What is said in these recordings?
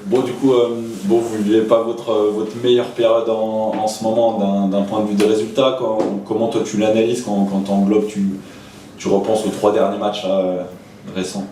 Bon, du coup, bon, vous ne vivez pas votre meilleure période en ce moment d'un point de vue des résultats. Comment toi tu l'analyses quand tu englobes, tu repenses aux 3 derniers matchs là, récents?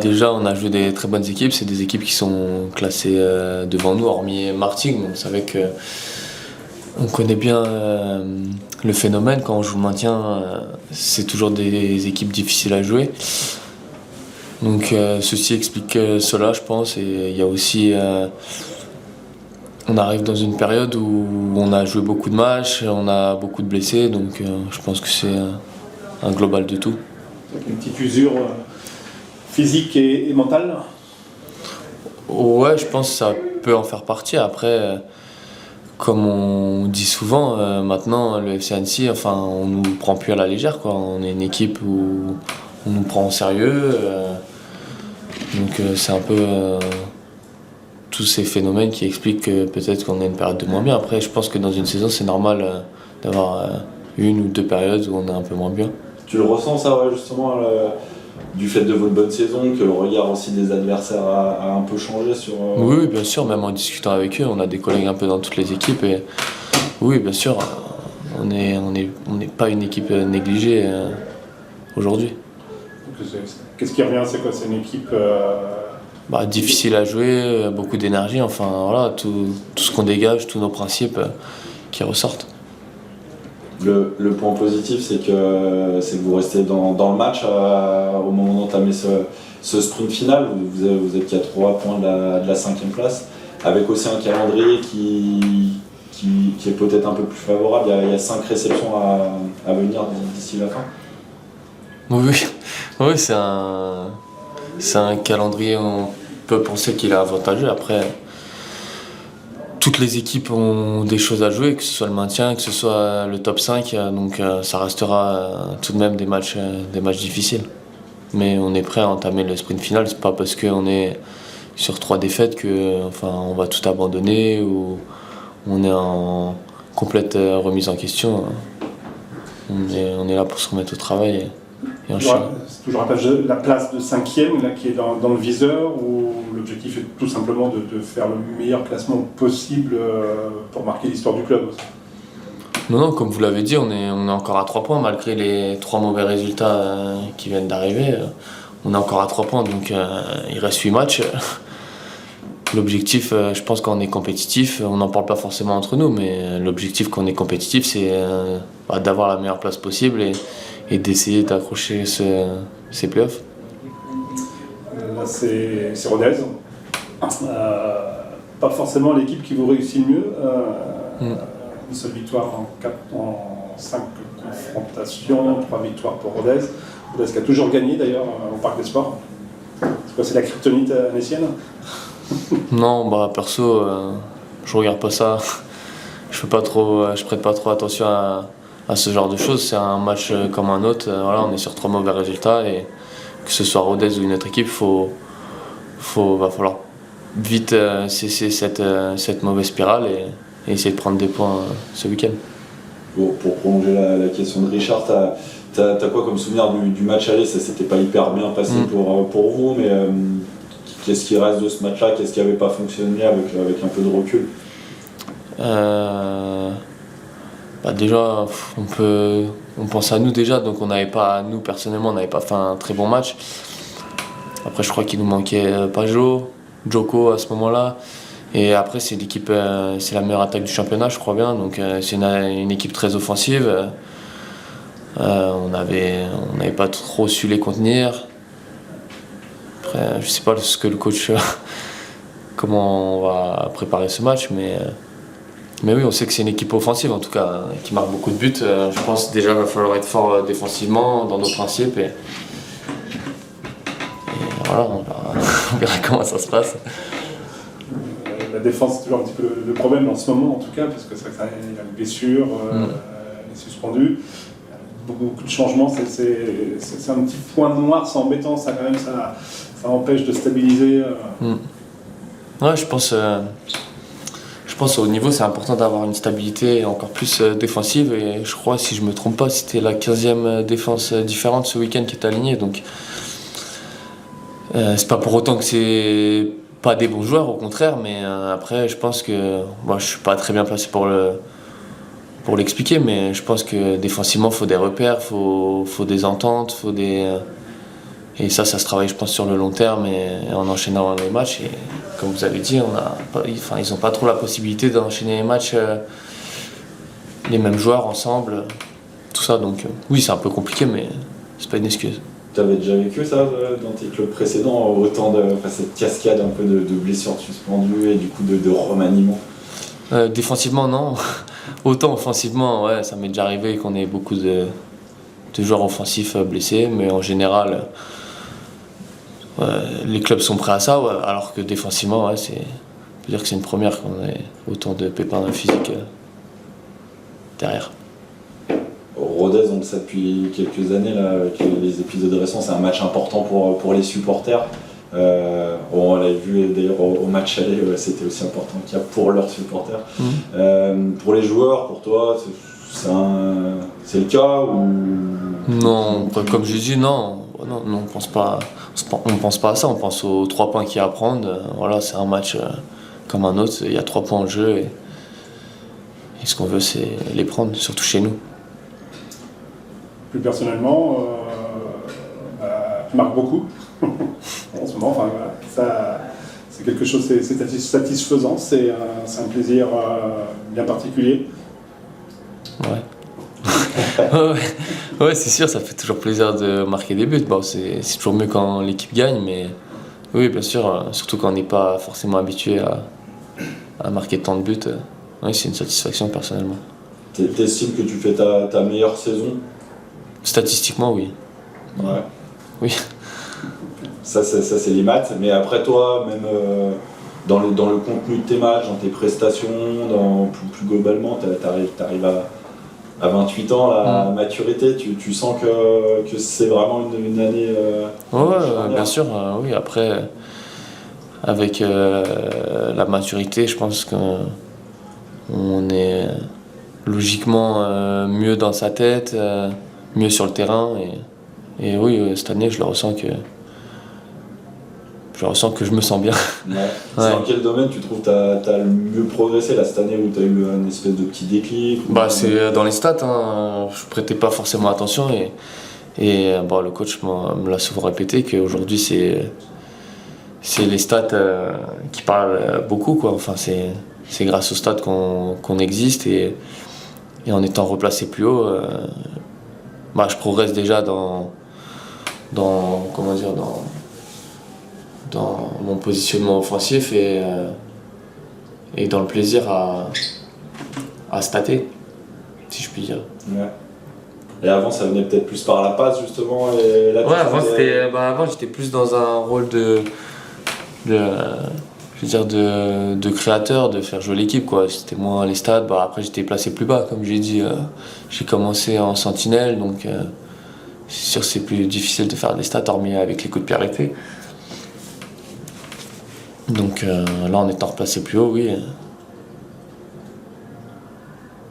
Déjà, on a joué des très bonnes équipes. C'est des équipes qui sont classées devant nous, hormis Martigues. Donc, c'est vrai que on connaît bien le phénomène. Quand on joue le maintien, c'est toujours des équipes difficiles à jouer. Donc, ceci explique cela, je pense. Et il y a aussi, on arrive dans une période où on a joué beaucoup de matchs, on a beaucoup de blessés. Donc, je pense que c'est un global de tout. Une petite usure physique et mentale. Ouais, je pense que ça peut en faire partie. Après, comme on dit souvent, maintenant le FC Annecy, on nous prend plus à la légère, quoi. On est une équipe où on nous prend au sérieux. Donc c'est un peu tous ces phénomènes qui expliquent que peut-être qu'on a une période de moins bien. Après, je pense que dans une saison, c'est normal d'avoir 1 ou 2 périodes où on est un peu moins bien. Tu le ressens ça, ouais, justement, du fait de votre bonne saison, que le regard aussi des adversaires a un peu changé sur... Oui, bien sûr, même en discutant avec eux, on a des collègues un peu dans toutes les équipes et oui, bien sûr, on n'est pas une équipe négligée aujourd'hui. Qu'est-ce qui revient? C'est quoi? C'est une équipe difficile à jouer, beaucoup d'énergie, voilà, tout ce qu'on dégage, tous nos principes qui ressortent. Le point positif, c'est que vous restez dans le match au moment d'entamer ce sprint final. Vous êtes qu'à 3 points de la 5e place, avec aussi un calendrier qui est peut-être un peu plus favorable. Il y a 5 réceptions à venir d'ici la fin. Oui, c'est un calendrier, on peut penser qu'il est avantageux. Après, toutes les équipes ont des choses à jouer, que ce soit le maintien, que ce soit le top 5, donc ça restera tout de même des matchs difficiles. Mais on est prêt à entamer le sprint final, c'est pas parce qu'on est sur 3 défaites on va tout abandonner ou on est en complète remise en question. On est là pour se remettre au travail et enchaîner. C'est toujours la place de 5e là, qui est dans le viseur, ou l'objectif est tout simplement de faire le meilleur classement possible pour marquer l'histoire du club aussi? Non, comme vous l'avez dit, on est encore à 3 points malgré les 3 mauvais résultats qui viennent d'arriver. On est encore à 3 points, donc il reste 8 matchs. L'objectif, je pense qu'on est compétitif, on n'en parle pas forcément entre nous, mais l'objectif quand on est compétitif, c'est d'avoir la meilleure place possible et d'essayer d'accrocher ces playoffs. Là, c'est Rodez. Pas forcément l'équipe qui vous réussit le mieux. Une seule victoire en 5 confrontations, 3 victoires pour Rodez. Rodez qui a toujours gagné d'ailleurs au Parc des Sports. C'est quoi, c'est la kryptonite annécienne? Non, perso, je regarde pas ça. Je prête pas trop attention à ce genre de choses. C'est un match comme un autre. Voilà, on est sur 3 mauvais résultats et que ce soit Rodez ou une autre équipe, va falloir vite cesser cette mauvaise spirale et essayer de prendre des points ce week-end. Pour prolonger la question de Richard, t'as quoi comme souvenir du match aller? Ça s'était pas hyper bien passé pour vous, mais qu'est-ce qui reste de ce match-là? Qu'est-ce qui n'avait pas fonctionné avec un peu de recul? Déjà, on pense à nous déjà, donc nous personnellement, on n'avait pas fait un très bon match. Après, je crois qu'il nous manquait Joko à ce moment-là. Et après, c'est la meilleure attaque du championnat, je crois bien. Donc, c'est une équipe très offensive. On n'avait pas trop su les contenir. Après, je sais pas ce que le coach, comment on va préparer ce match, mais oui, on sait que c'est une équipe offensive en tout cas, qui marque beaucoup de buts. Je pense déjà qu'il va falloir être fort défensivement dans nos principes et voilà, on verra comment ça se passe. La défense, c'est toujours un petit peu le problème en ce moment en tout cas, parce que c'est vrai qu'il y a une blessure, il est suspendu. Beaucoup de changements, c'est un petit point noir, c'est embêtant, ça quand même, ça empêche de stabiliser. Ouais, je pense au niveau, c'est important d'avoir une stabilité encore plus défensive, et je crois, si je me trompe pas, c'était la 15e défense différente ce week-end qui est alignée, donc C'est pas pour autant que c'est pas des bons joueurs, au contraire, mais après, je pense que moi, je suis pas très bien placé pour l'expliquer, mais je pense que défensivement, il faut des repères, faut des ententes, et ça se travaille, je pense, sur le long terme et en enchaînant les matchs. Et comme vous avez dit, ils n'ont pas trop la possibilité d'enchaîner les matchs, les mêmes joueurs ensemble, tout ça. Donc oui, c'est un peu compliqué, mais c'est pas une excuse. Tu avais déjà vécu ça dans tes clubs précédents, cette cascade un peu de blessures suspendues et du coup de remaniement? Défensivement, non. Autant offensivement, ouais, ça m'est déjà arrivé qu'on ait beaucoup de joueurs offensifs blessés, mais en général, les clubs sont prêts à ça, ouais, alors que défensivement, ouais, on peut dire que c'est une première qu'on ait autant de pépins physiques derrière. Rodez, on le sait depuis quelques années, là, avec les épisodes récents, c'est un match important pour les supporters. On l'avait vu d'ailleurs au match aller, c'était aussi important qu'il y a pour leurs supporters. Pour les joueurs, pour toi, c'est le cas ou... Non, comme je dis, non, on pense pas à ça, on pense aux 3 points qu'il y a à prendre. Voilà, c'est un match comme un autre, il y a 3 points en jeu et ce qu'on veut, c'est les prendre, surtout chez nous. Plus personnellement, tu marques beaucoup en ce moment. Enfin, voilà, ça, c'est quelque chose, c'est satisfaisant, c'est un plaisir bien particulier. Ouais, c'est sûr, ça fait toujours plaisir de marquer des buts. Bon, c'est toujours mieux quand l'équipe gagne, mais oui, bien sûr, surtout quand on n'est pas forcément habitué à marquer tant de buts. Oui, c'est une satisfaction personnellement. T'estimes que tu fais ta meilleure saison? Statistiquement, oui. Ouais. Oui. Ça, c'est les maths, mais après toi, même dans le contenu de tes matchs, dans tes prestations, plus globalement, t'arrives à 28 ans, la maturité, tu sens que c'est vraiment une année... Ouais, bien sûr, oui. Après, avec la maturité, je pense qu'on est logiquement mieux dans sa tête, mieux sur le terrain. Et oui, cette année, je ressens que je me sens bien. Ouais. C'est dans quel domaine tu trouves que tu as le mieux progressé là, cette année où tu as eu une espèce de petit déclic? C'est dans les stats, hein. Je prêtais pas forcément attention et le coach me l'a souvent répété qu'aujourd'hui c'est les stats qui parlent beaucoup, quoi. Enfin, c'est grâce aux stats qu'on existe et en étant replacé plus haut, je progresse déjà dans mon positionnement offensif et dans le plaisir à stater, si je puis dire. Ouais. Et avant, ça venait peut-être plus par la passe, justement. Et là, avant, j'étais plus dans un rôle de créateur, de faire jouer l'équipe, quoi. C'était moins les stats. Après, j'étais placé plus bas, comme j'ai dit. J'ai commencé en sentinelle, donc c'est sûr que c'est plus difficile de faire des stats, hormis avec les coups de pied arrêtés. Donc là, en étant replacé plus haut, oui,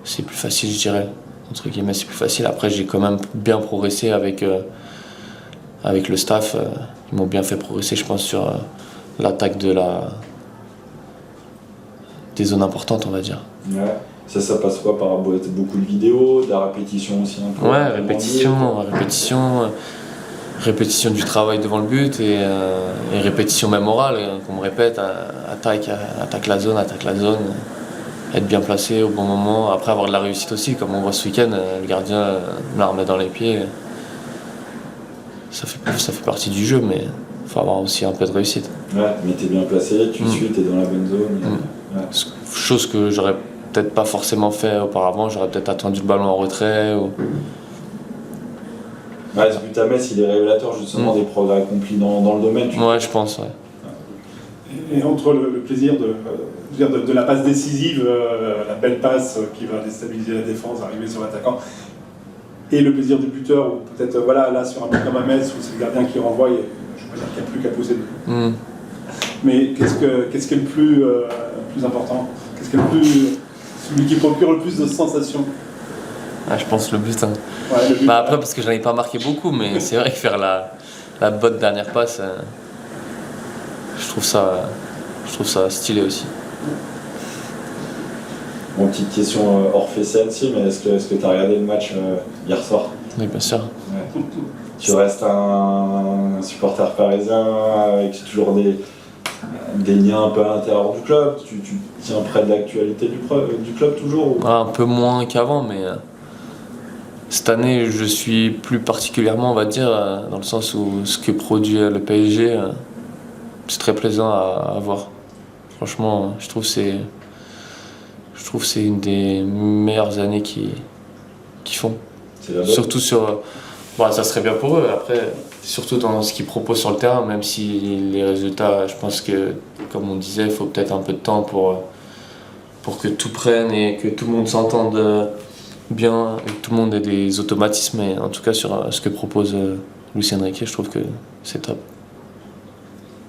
c'est plus facile, je dirais. Entre guillemets, c'est plus facile. Après, j'ai quand même bien progressé avec le staff. Ils m'ont bien fait progresser, je pense, sur l'attaque des zones importantes, on va dire. Ouais. Ça passe quoi par beaucoup de vidéos, de la répétition aussi un peu? Ouais, répétition du travail devant le but et répétition même orale, qu'on me répète, attaque la zone, être bien placé au bon moment, après avoir de la réussite aussi, comme on voit ce week-end, le gardien me la remet dans les pieds. Ça fait partie du jeu, mais il faut avoir aussi un peu de réussite. Ouais, mais t'es bien placé, tu suis, t'es dans la bonne zone. Ouais. Chose que j'aurais peut-être pas forcément fait auparavant, j'aurais peut-être attendu le ballon en retrait. Ouais, ce but à Metz, il est révélateur justement des progrès accomplis dans le domaine. Ouais, je pense, ouais. Et entre le plaisir de la passe décisive, la belle passe qui va déstabiliser la défense, arriver sur l'attaquant, et le plaisir du buteur, ou peut-être là sur un but comme à Metz, où c'est le gardien qui renvoie, et je ne veux pas dire qu'il n'y a plus qu'à pousser. Mais qu'est-ce qui est le plus important? Qu'est-ce qui est celui qui procure le plus de sensations? Je pense le but. Hein. Ouais, le but. Après, parce que j'en ai pas marqué beaucoup, mais c'est vrai que faire la bonne dernière passe, je trouve ça stylé aussi. Bon, petite question hors fait CNC, mais est-ce que tu as regardé le match hier soir? Oui, bien sûr. Ouais. Tu restes un supporter parisien avec toujours des liens un peu à l'intérieur du club. Tu tiens près de l'actualité du club toujours ou... Un peu moins qu'avant, mais cette année, je suis plus particulièrement, on va dire, dans le sens où ce que produit le PSG, c'est très plaisant à voir. Franchement, je trouve que c'est une des meilleures années qu'ils font. C'est la bonne. Surtout sur... Bon, ça serait bien pour eux. Après, surtout dans ce qu'ils proposent sur le terrain, même si les résultats, je pense que, comme on disait, il faut peut-être un peu de temps pour que tout prenne et que tout le monde s'entende bien et que tout le monde ait des automatismes. Mais en tout cas, sur ce que propose Luis Enrique, je trouve que c'est top.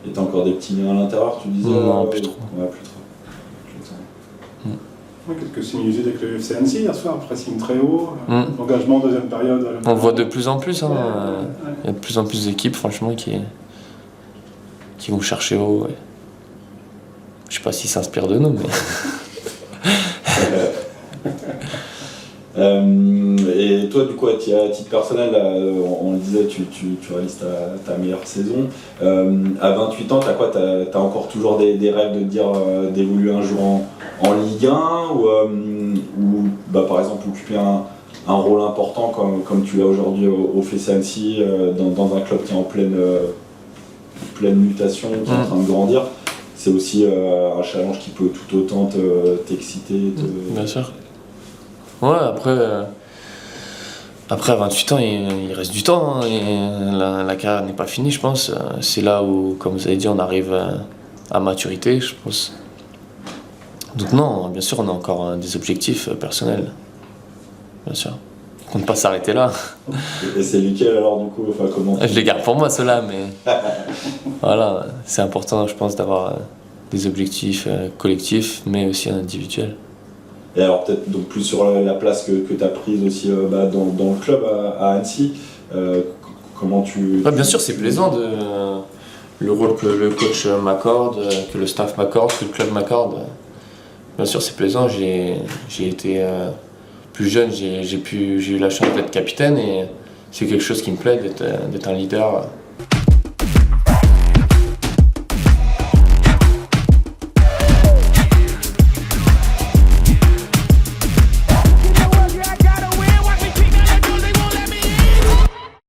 Et t'as encore des petits liens à l'intérieur, tu disais? Non, plus trop. Ouais, plus trop. Ouais, quelques similitudes avec le FC Annecy hier soir, pressing très haut, engagement deuxième période. On voit de plus en plus, hein, Ouais. il y a de plus en plus d'équipes franchement qui vont chercher haut. Ouais. Je sais pas s'ils s'inspirent de nous, mais Et toi, du coup, à titre personnel, on le disait, tu réalises ta meilleure saison. À 28 ans, t'as encore toujours des rêves de te dire d'évoluer un jour en Ligue 1 ou par exemple occuper un rôle important comme tu l'as aujourd'hui au FC Annecy dans un club qui est en pleine mutation, qui est en train de grandir. C'est aussi un challenge qui peut tout autant t'exciter. Bien sûr. Ouais, après à 28 ans, il reste du temps, hein, et la carrière n'est pas finie, je pense. C'est là où, comme vous avez dit, on arrive à maturité, je pense. Donc non, bien sûr, on a encore des objectifs personnels. Bien sûr. On compte pas s'arrêter là. Et c'est lesquels alors du coup, comment Je les garde pour moi, ceux-là, mais voilà, c'est important, je pense, d'avoir des objectifs collectifs, mais aussi individuels. Et alors peut-être donc plus sur la place que tu as prise aussi dans le club à Annecy, comment tu... Ouais, bien sûr, c'est plaisant le rôle que le coach m'accorde, que le staff m'accorde, que le club m'accorde. Bien sûr, c'est plaisant, j'ai été plus jeune, j'ai eu la chance d'être capitaine et c'est quelque chose qui me plaît, d'être un leader